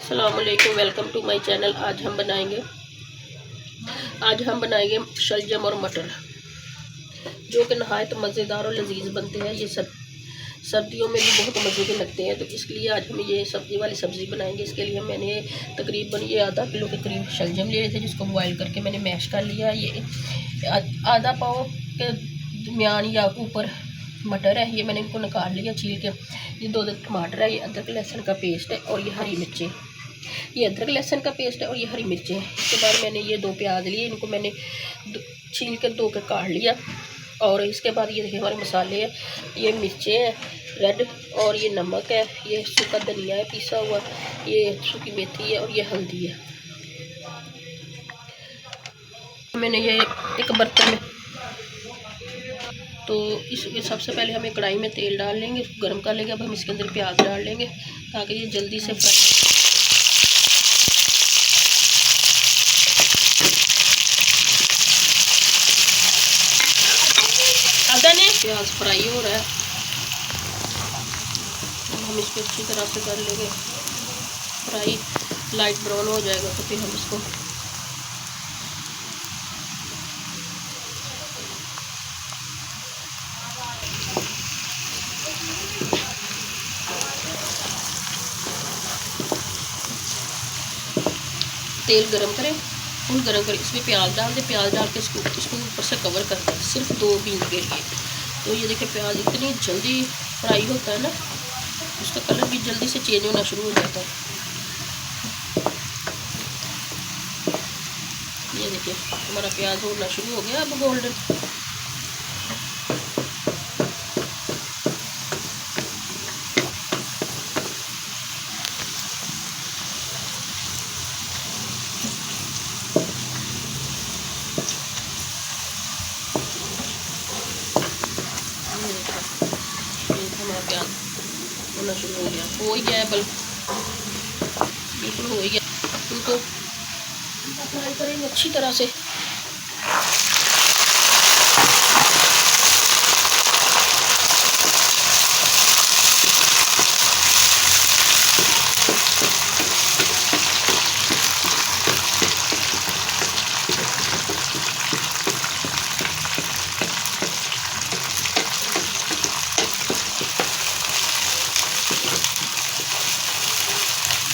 अस्सलामुअलैकुम, welcome to my channel. आज हम बनाएंगे शलजम और मटर, जो कि नहायत मज़ेदार और लजीज बनते हैं। ये सर्दियों में भी बहुत मज़े के लगते हैं, तो इसके लिए आज हम ये सब्ज़ी वाली सब्ज़ी बनाएंगे। इसके लिए मैंने तकरीबन ये आधा किलो के करीब शलजम लिए थे, जिसको बॉयल करके मैंने मैश कर लिया। ये आधा पाव के दरमियान या ऊपर मटर है, ये मैंने इनको निकाल लिया छील के। ये दो टमाटर है, ये अदरक लहसुन का पेस्ट है, और ये हरी मिर्चें। ये अदरक लहसुन का पेस्ट है और ये हरी मिर्चें हैं। इसके बाद मैंने ये दो प्याज लिए, इनको मैंने छील कर धो कर काट लिया। और इसके बाद ये देखिए हमारे मसाले हैं, ये मिर्चें हैं रेड, और ये नमक है, ये सूखा धनिया है पिसा हुआ, ये सूखी मेथी है, और ये हल्दी है। मैंने ये एक बर्तन में, तो इसमें सबसे पहले हमें कढ़ाई में तेल डाल लेंगे, उसको गर्म कर लेंगे। अब हम इसके अंदर प्याज डाल लेंगे ताकि ये जल्दी से फ्राई। प्याज फ्राई हो रहा है, हम इसको अच्छी तरह से कर लेंगे फ्राई। लाइट ब्राउन हो जाएगा तो फिर हम इसको तेल गरम करें, फुल गरम करें, इसमें प्याज डाल दें। प्याज डाल के इसको ऊपर से कवर कर दें सिर्फ 2 मिनट के लिए। तो ये देखिए प्याज इतनी जल्दी फ्राई होता है ना, उसका कलर भी जल्दी से चेंज होना शुरू हो जाता है। ये देखिए हमारा प्याज होना शुरू हो गया अब गोल्डन। प्याज होना शुरू हो गया, हो ही गया है, बिल्कुल हो ही गया। इनको फ्राई करेंगे अच्छी तरह से।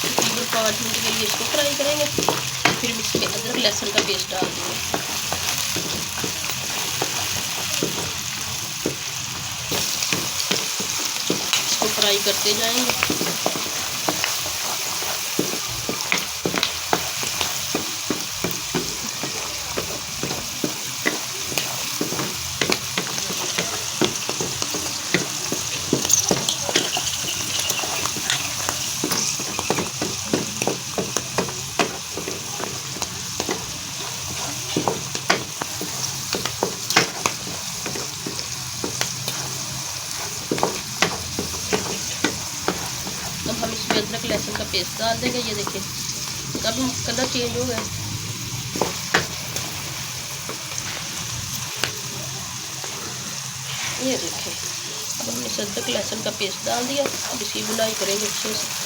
तकरीबन 5 मिनट के लिए इसको फ्राई करेंगे, फिर इसमें अदरक लहसुन का पेस्ट डाल देंगे। इसको फ्राई करते जाएंगे। अब हम इसमें अदरक लहसुन का पेस्ट डाल देंगे। ये देखिए अब कलर चेंज हो गया। ये देखिए अब हमने अदरक लहसुन का पेस्ट डाल दिया। अब इसकी बुनाई करेंगे अच्छे से।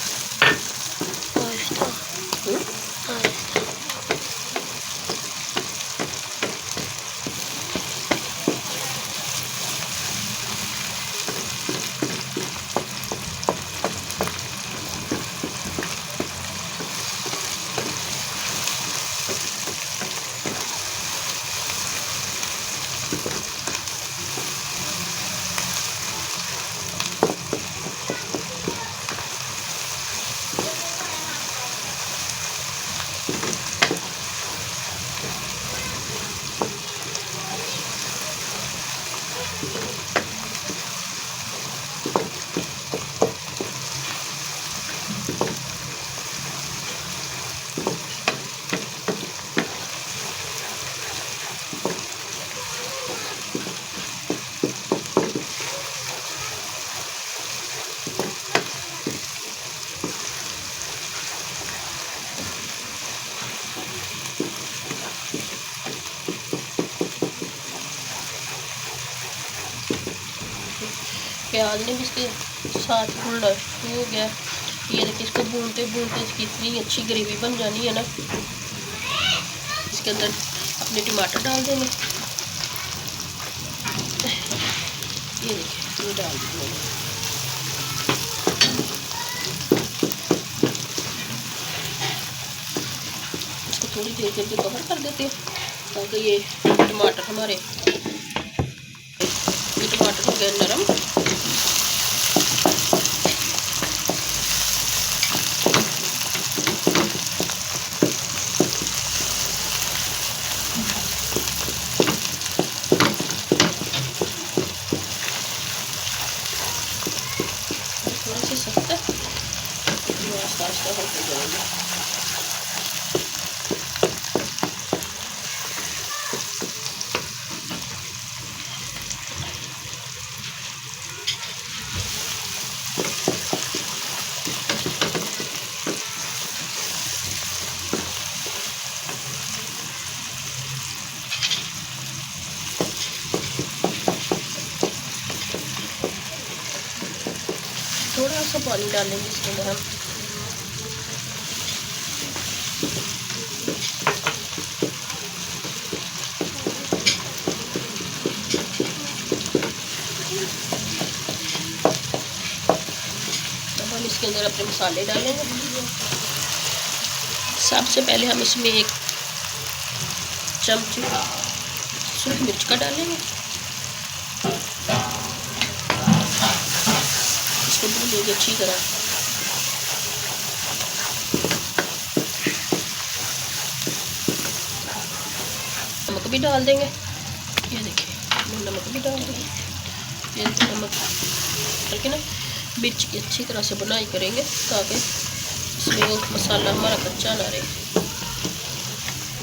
प्याज ने भी इसके साथ भुनना शुरू हो गया। ये देखिए, इसको भूनते भूनते इसकी इतनी अच्छी ग्रेवी बन जानी है ना। इसके अंदर अपने टमाटर डाल देंगे। ये देखिए, ये डाल देंगे। इसको थोड़ी देर के लिए कवर कर देते हैं ताकि ये टमाटर हमारे, ये टमाटर हो गए नरम। थोड़े से सख्त है, आस्ता आस्ता होते जाएंगे। थोड़ा सा पानी डालेंगे इसके अंदर हम। अब हम इसके अंदर अपने मसाले डालेंगे। सबसे पहले हम इसमें 1 चमच सूखी मिर्च का डालेंगे। इसको भूनेंगे अच्छी तरह। नमक भी डाल देंगे। ये देखिए, नमक भी डाल देंगे। ये नमक करके ना मिर्च की अच्छी तरह से बुनाई करेंगे ताकि इसमें वो मसाला हमारा कच्चा ना रहे।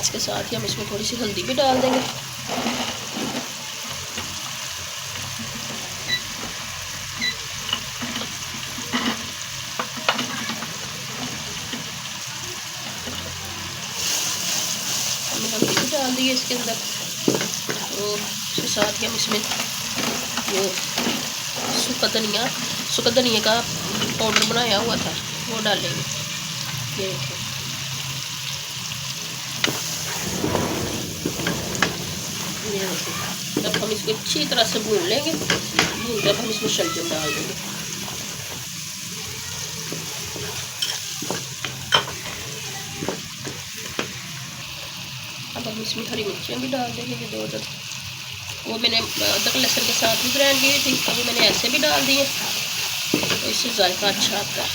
इसके साथ ही हम इसमें थोड़ी सी हल्दी भी डाल देंगे। हमने हल्दी भी डाल दी है इसके अंदर। तो इसके साथ ही हम इसमें वो सूखा धनिया का पाउडर बनाया हुआ था वो डालेंगे। ये देखिए, तब हम इसको अच्छी तरह से भून लेंगे। भून कर हम इसमें शलजम डाल देंगे। अब हम इसमें हरी मिर्चियाँ भी डाल देंगे, ये 2 अदरक। वो मैंने अदरक लहसुन के साथ भी ग्राइंड की थी, अभी मैंने ऐसे भी डाल दिए तो इससे जायका अच्छा आता है।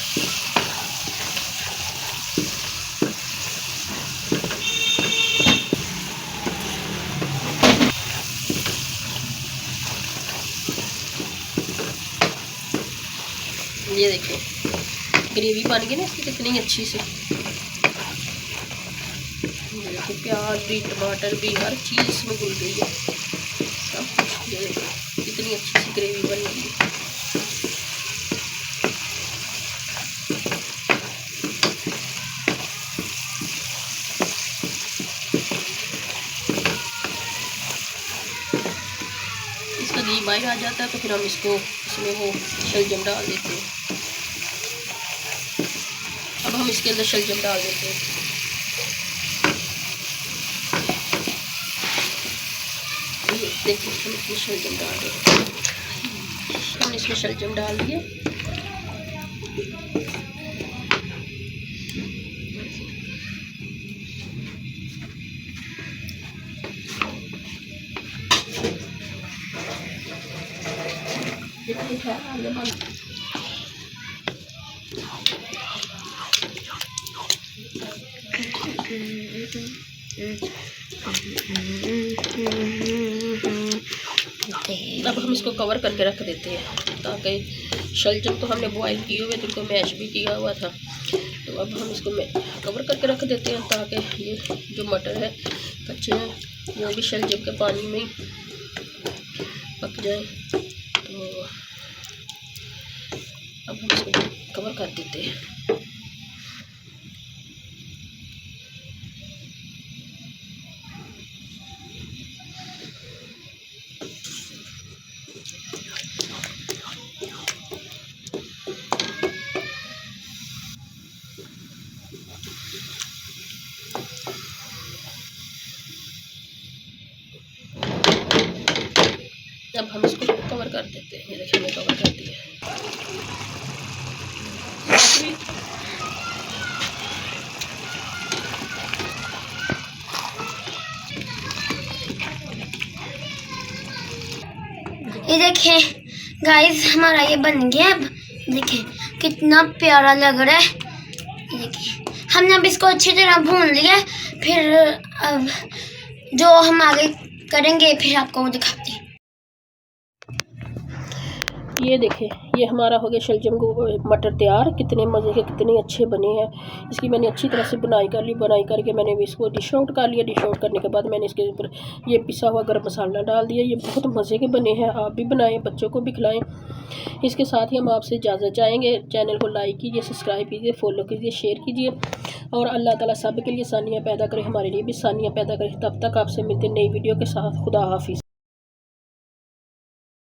ये देखिए, ग्रेवी बन गई ना इसकी कितनी अच्छी सी। ये देखिए, प्याज भी, टमाटर भी, हर चीज़ इसमें घुल गई है, सब कुछ। ये देखिए, कितनी अच्छी सी ग्रेवी बन गई है। इसका घी बाहर आ जाता है तो फिर हम इसमें वो शलजम डाल देते हैं। अब हम इसके अंदर शलजम डाल देते हैं। देखिए, हम इसमें शलजम डाल देते हैं। हमने इसमें शलजम डाल दिए। अब हम इसको कवर करके रख देते हैं ताकि शलजम तो हमने बॉईल किए हुए थे, उनको मैश भी किया हुआ था। तो अब हम इसको कवर करके रख देते हैं ताकि ये जो मटर है कच्चे हैं वो भी शलजम के पानी में ही पक जाए। तो अब हम इसको कवर कर देते हैं। अब हम इसको कवर कर देते हैं। ये देखिए हमने कवर कर दिया है। ये देखें गाइस, हमारा ये बन गया। अब देखें कितना प्यारा लग रहा है। ये देखें हमने अब इसको अच्छी तरह भून लिया। फिर अब जो हम आगे करेंगे फिर आपको वो दिखाते हैं। ये देखें, ये हमारा हो गया शलजम मटर तैयार। कितने मज़े के, कितने अच्छे बने हैं। इसकी मैंने अच्छी तरह से बुनाई कर ली। बुनाई करके मैंने इसको डिश आउट कर लिया। डिश आउट करने के बाद मैंने इसके ऊपर ये पिसा हुआ गरम मसाला डाल दिया। ये बहुत मज़े के बने हैं। आप भी बनाएं, बच्चों को भी खिलाएं। इसके साथ ही हम आपसे इजाज़त चाहेंगे। चैनल को लाइक कीजिए, सब्सक्राइब कीजिए, फॉलो कीजिए, शेयर कीजिए। और अल्लाह ताला सब के लिए आसानियाँ पैदा करे, हमारे लिए भी आसानियाँ पैदा करे। तब तक आपसे मिलते नई वीडियो के साथ। खुदा हाफिज़।